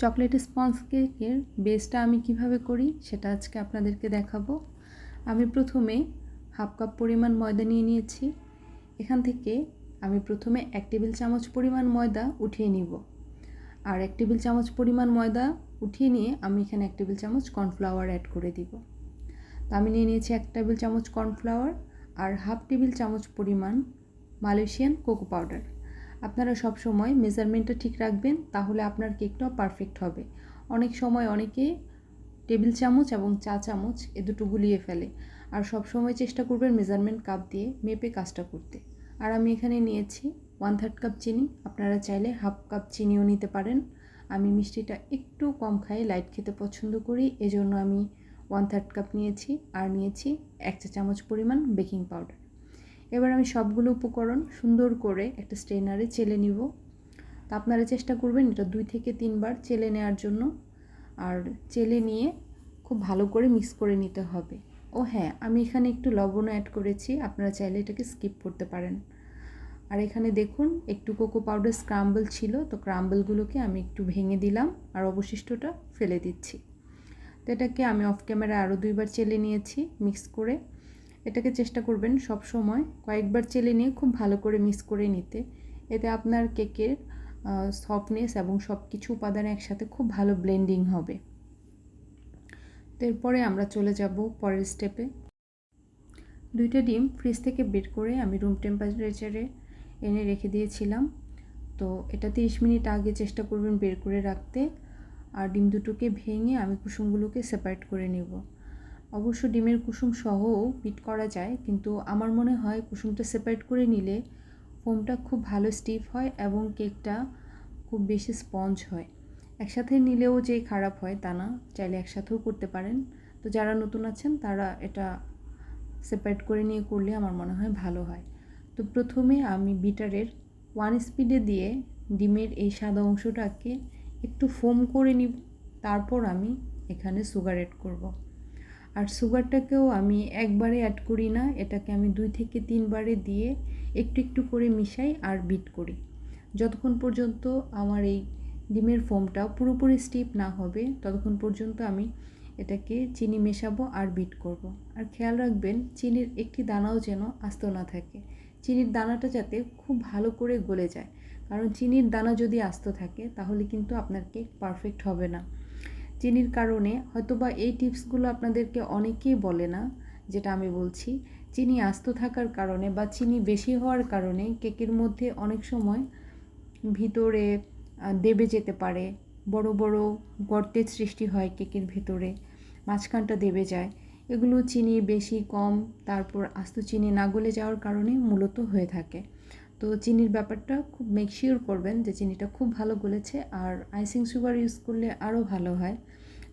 Chocolate sponge কেকের বেসটা আমি কিভাবে করি সেটা আজকে আপনাদেরকে দেখাবো। আমি প্রথমে হাফ কাপ পরিমাণ ময়দা নিয়ে নিয়েছি। এখান থেকে আমি প্রথমে 1 টেবিল চামচ পরিমাণ ময়দা উঠিয়ে নিব, আর 1 টেবিল চামচ পরিমাণ ময়দা উঠিয়ে নিয়ে আমি এখানে 1 টেবিল চামচ কর্নফ্লাওয়ার অ্যাড করে দিব। তো আমি নিয়ে নিয়েছি 1 টেবিল চামচ কর্নফ্লাওয়ার আর হাফ টেবিল চামচ পরিমাণ মালয়েশিয়ান কোকো পাউডার। আপনারা সব সময় মেজারমেন্টটা ঠিক রাখবেন, তাহলে আপনার কেকটাও পারফেক্ট হবে। অনেক সময় অনেকে টেবিল চামচ এবং চা চামচ এ দুটো গুলিয়ে ফেলে, আর সব সময় চেষ্টা করবেন মেজারমেন্ট কাপ দিয়ে মেপে কাজটা করতে। আর আমি এখানে নিয়েছি 1/3 কাপ চিনি, আপনারা চাইলে হাফ কাপ চিনিও নিতে পারেন। আমি মিষ্টিটা একটু কম খাই, লাইট খেতে পছন্দ করি, এজন্য আমি 1/3 কাপ নিয়েছি। আর নিয়েছি 1 চা চামচ পরিমাণ বেকিং পাউডার। এবার আমি সবগুলো উপকরণ সুন্দর করে একটা স্ট্রেনারে চেলে নিব। তা আপনারা চেষ্টা করবেন এটা 2 থেকে 3 বার চেলে নেওয়ার জন্য, আর চেলে নিয়ে খুব ভালো করে মিক্স করে নিতে হবে। ও হ্যাঁ, আমি এখানে একটু লবণও অ্যাড করেছি, আপনারা চাইলে এটাকে স্কিপ করতে পারেন। আর এখানে দেখুন একটু কোকো পাউডার স্ক্রাম্বল ছিল, তো ক্রাম্বলগুলোকে আমি একটু ভেঙে দিলাম আর অবশিষ্টটা ফেলে দিচ্ছি। তো এটাকে আমি অফ ক্যামেরায় আরও 2 বার চেলে নিয়েছি মিক্স করে। এটাকে চেষ্টা করবেন সব সময় কয়েকবার চেলে নিয়ে খুব ভালো করে মিক্স করে নিতে, এতে আপনার কেকের সফটনেস এবং সব কিছু উপাদান একসাথে খুব ভালো ব্লেন্ডিং হবে। তো এরপরে আমরা চলে যাব পরের স্টেপে। 2টা ডিম ফ্রিজ থেকে বের করে আমি রুম টেম্পারেচারে এনে রেখে দিয়েছিলাম। তো এটা 30 মিনিট আগে চেষ্টা করবেন বের করে রাখতে। আর ডিম দুটোকে ভেঙে আমি কুসুমগুলোকে সেপারেট করে নেব। অবশ্য ডিমের কুসুম সহও বিট করা যায়, কিন্তু আমার মনে হয় কুসুমটা সেপারেট করে নিলে ফোমটা খুব ভালো স্টিফ হয় এবং কেকটা খুব বেশি স্পঞ্জ হয়। একসাথে নিলেও যে খারাপ হয় তা না, চাইলে একসাথেও করতে পারেন। তো যারা নতুন আছেন তারা এটা সেপারেট করে নিয়ে করলে আমার মনে হয় ভালো হয়। তো প্রথমে আমি বিটারের 1 স্পিডে দিয়ে ডিমের এই সাদা অংশটাকে একটু ফোম করে নিব। তারপর আমি এখানে সুগার অ্যাড করব। আর সুগারটাকেও আমি একবারে অ্যাড করি না, এটাকে আমি 2 থেকে 3 বারে দিয়ে একটু একটু করে মিশাই আর বিট করি, যতক্ষণ পর্যন্ত আমার এই ডিমের ফোমটা পুরোপুরি স্টিফ না হবে ততক্ষণ পর্যন্ত আমি এটাকে চিনি মেশাবো আর বিট করব। আর খেয়াল রাখবেন চিনির একটি দানাও যেন আস্ত না থাকে, চিনির দানাটা যাতে খুব ভালো করে গলে যায়, কারণ চিনির দানা যদি আস্ত থাকে তাহলে কিন্তু আপনার কেক পারফেক্ট হবে না। চিনির কারণে হয়তোবা এই টিপসগুলো আপনাদেরকে অনেকেই বলে না, যেটা আমি বলছি, চিনি আস্ত থাকার কারণে বা চিনি বেশি হওয়ার কারণে কেকের মধ্যে অনেক সময় ভিতরে দেবে যেতে পারে, বড় বড় গর্তের সৃষ্টি হয় কেকের ভিতরে, মাঝখানটা দেবে যায়। এগুলো চিনি বেশি কম তারপর আস্ত চিনি না গলে যাওয়ার কারণে মূলত হয়ে থাকে। তো চিনির ব্যাপারটা খুব মেক শিওর করবেন যে চিনিটা খুব ভালো গলেছে, আর আইসিং সুগার ইউজ করলে আরও ভালো হয়।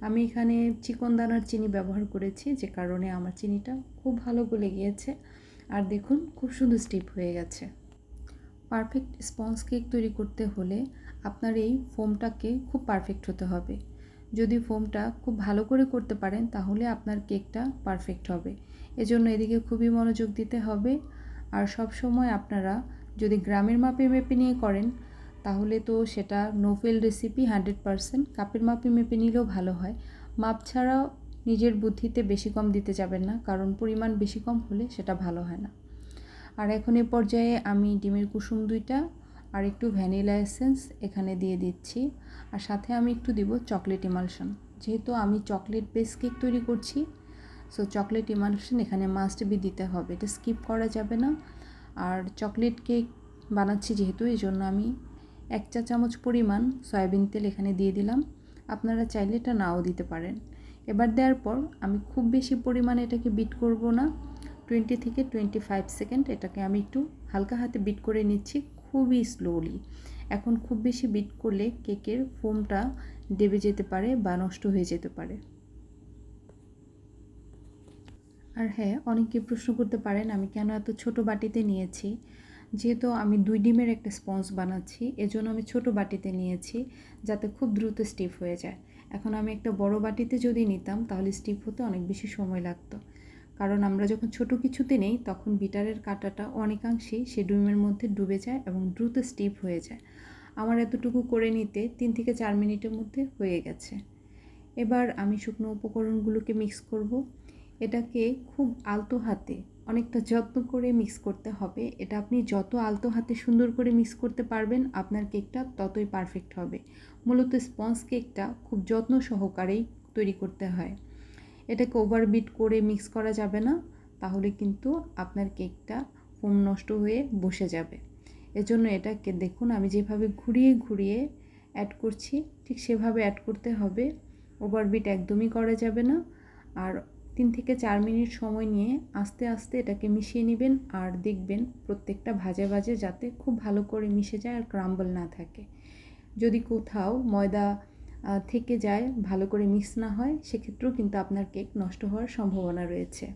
আমি এখানে চিকন দানার চিনি ব্যবহার করেছি, যে কারণে আমার চিনিটা খুব ভালো গলে গিয়েছে। আর দেখুন খুব সুন্দর স্টিপ হয়ে গেছে। পারফেক্ট স্পঞ্জ কেক তৈরি করতে হলে আপনার এই ফোমটাকে খুব পারফেক্ট হতে হবে। যদি ফোমটা খুব ভালো করে করতে পারেন তাহলে আপনার কেকটা পারফেক্ট হবে, এজন্য এদিকে খুবই মনোযোগ দিতে হবে। আর সব সময় আপনারা যদি গ্রামের মাপে মেপে নিয়ে করেন তাহলে তো সেটা নো ফেল রেসিপি 100%। কাপের মাপে মেপে নিলেও ভালো হয়, মাপ ছাড়াও নিজের বুদ্ধিতে বেশি কম দিতে যাবেন না, কারণ পরিমাণ বেশি কম হলে সেটা ভালো হয় না। আর এখন এই পর্যায়ে আমি ডিমের কুসুম 2টা আর একটু ভ্যানিলা এসেন্স এখানে দিয়ে দিচ্ছি, আর সাথে আমি একটু দিব চকলেট ইমালশন। যেহেতু আমি চকলেট বেস কেক তৈরি করছি, সো চকলেট ইমালশন এখানে মাস্ট বি দিতে হবে, এটা স্কিপ করা যাবে না। আর চকলেট কেক বানাচ্ছি যেহেতু, এই জন্য আমি 1 চা চামচ পরিমাণ সয়াবিন তেল এখানে দিয়ে দিলাম, আপনারা চাইলে এটা নাও দিতে পারেন। এবার দেওয়ার পর আমি খুব বেশি পরিমাণে এটাকে বিট করব না, 20 থেকে 25 সেকেন্ড এটাকে আমি একটু হালকা হাতে বিট করে নিচ্ছি, খুবই স্লোলি। এখন খুব বেশি বিট করলে কেকের ফোমটা দেবে যেতে পারে বা নষ্ট হয়ে যেতে পারে। আর হ্যাঁ, অনেকে প্রশ্ন করতে পারেন আমি কেন এত ছোট বাটিতে নিয়েছি। যেহেতু আমি 2 ডিমের একটা স্পঞ্জ বানাচ্ছি, এজন্য আমি ছোট বাটিতে নিয়েছি যাতে খুব দ্রুত স্টিফ হয়ে যায়। এখন আমি একটা বড় বাটিতে যদি নিতাম তাহলে স্টিফ হতে অনেক বেশি সময় লাগতো, কারণ আমরা যখন ছোট কিছুতে নেই তখন বিটারের কাঁটাটা অনেকাংশেই সে ডিমের মধ্যে ডুবে যায় এবং দ্রুত স্টিফ হয়ে যায়। আমার এতটুকু করে নিতে 3 থেকে 4 মিনিটের মধ্যে হয়ে গেছে। এবার আমি শুকনো উপকরণগুলোকে মিক্স করব। এটাকে খুব আলতো হাতে অনেকটা যত্ন করে মিক্স করতে হবে। এটা আপনি যত আলতো হাতে সুন্দর করে মিক্স করতে পারবেন আপনার কেকটা ততই পারফেক্ট হবে। মূলত স্পঞ্জ কেকটা খুব যত্ন সহকারেই তৈরি করতে হয়। এটাকে ওভারবিট করে মিক্স করা যাবে না, তাহলে কিন্তু আপনার কেকটা ফোম নষ্ট হয়ে বসে যাবে। এজন্য এটাকে দেখুন আমি যেভাবে ঘুরিয়ে ঘুরিয়ে অ্যাড করছি ঠিক সেভাবে অ্যাড করতে হবে। ওভারবিট একদমই করা যাবে না। আর 3 থেকে 4 মিনিট সময় নিয়ে আস্তে আস্তে এটাকে মিশিয়ে নেবেন, আর দেখবেন প্রত্যেকটা ভাজে ভাজে যাতে খুব ভালো করে মিশে যায় আর ক্রাম্বল না থাকে। যদি কোথাও ময়দা থেকে যায়, ভালো করে মিক্স না হয়, সেক্ষেত্রেও কিন্তু আপনার কেক নষ্ট হওয়ার সম্ভাবনা রয়েছে।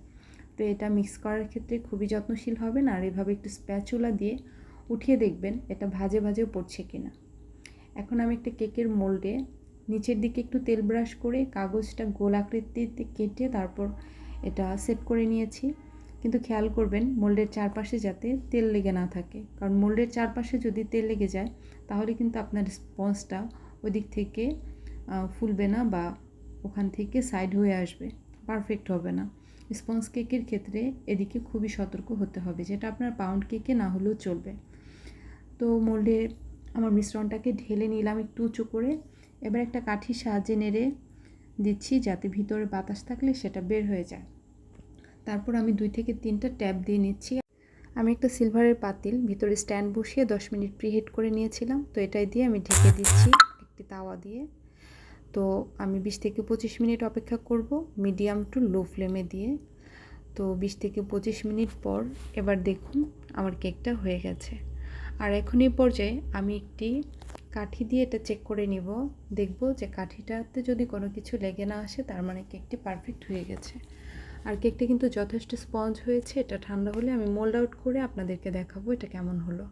তো এটা মিক্স করার ক্ষেত্রে খুবই যত্নশীল হবেন, আর এভাবে একটু স্প্যাচুলা দিয়ে উঠিয়ে দেখবেন এটা ভাজে ভাজেও পড়ছে কিনা। এখন আমি একটা কেকের মোল্ডে নিচের দিকে একটু তেল ব্রাশ করে কাগজটা গোল আকৃতিতে কেটে তারপর এটা সেট করে নিয়েছি। কিন্তু খেয়াল করবেন মোল্ডের চারপাশে যাতে তেল লেগে না থাকে, কারণ মোল্ডের চারপাশে যদি তেল লেগে যায় তাহলে কিন্তু আপনার স্পঞ্জটা ওই দিক থেকে ফুলবে না বা ওখান থেকে সাইড হয়ে আসবে, পারফেক্ট হবে না। স্পঞ্জ কেকের ক্ষেত্রে এদিকে খুবই সতর্ক হতে হবে, যেটা আপনার পাউন্ড কেকে না হলেও চলবে। তো মোল্ডে আমার মিশ্রণটাকে ঢেলে নিলাম একটু উঁচু করে। এবার একটা কাঠির সাহায্যে নেড়ে দিচ্ছি যাতে ভিতরে বাতাস থাকলে সেটা বের হয়ে যায়। তারপর আমি 2 থেকে 3টা ট্যাপ দিয়ে নিচ্ছি। আমি একটা সিলভারের পাতিল ভিতরে স্ট্যান্ড বসিয়ে 10 মিনিট প্রিহিট করে নিয়েছিলাম। তো এটাই দিয়ে আমি ঢেকে দিচ্ছি একটি তাওয়া দিয়ে। তো আমি 20 থেকে 25 মিনিট অপেক্ষা করব মিডিয়াম টু লো ফ্লেমে দিয়ে। তো 20 থেকে 25 মিনিট পর এবার দেখুন আমার কেকটা হয়ে গেছে। আর এখন এই পর্যায়ে আমি একটি কাঠি দিয়ে এটা চেক করে নিব, দেখব যে কাঠিটাতে যদি কোনো কিছু লেগে না আসে তার মানে কেকটি পারফেক্ট হয়ে গেছে। আর কেকটা কিন্তু যথেষ্ট স্পঞ্জ হয়েছে। এটা ঠান্ডা হলে আমি মোল্ড আউট করে আপনাদেরকে দেখাবো এটা কেমন হলো।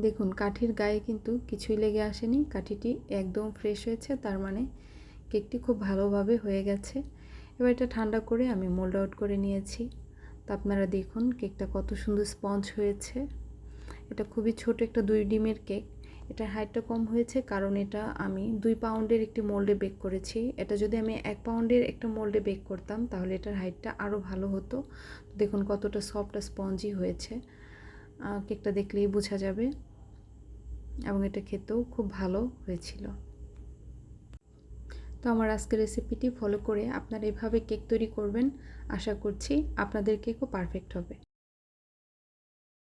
দেখুন কাঠির গায়ে কিন্তু কিছুই লেগে আসেনি, কাঠিটি একদম ফ্রেশ হয়েছে, তার মানে কেকটি খুব ভালোভাবে হয়ে গেছে। এবার এটা ঠান্ডা করে আমি মোল্ড আউট করে নিয়েছি। তো আপনারা দেখুন কেকটা কত সুন্দর স্পঞ্জ হয়েছে। এটা খুবই ছোট একটা 2 ডিমের কেক। এটার হাইটটা কম হয়েছে কারণ এটা আমি 2 পাউন্ডের একটি মোল্ডে বেক করেছি। এটা যদি আমি 1 পাউন্ডের একটা মোল্ডে বেক করতাম তাহলে এটার হাইটটা আরও ভালো হতো। দেখুন কতটা সফট আর স্পঞ্জি হয়েছে, কেকটা দেখলেই বোঝা যাবে, এবং এটা খেতেও খুব ভালো হয়েছিল। তো আমার আজকের রেসিপিটি ফলো করে আপনারা এভাবে কেক তৈরি করবেন, আশা করছি আপনাদের কেকও পারফেক্ট হবে।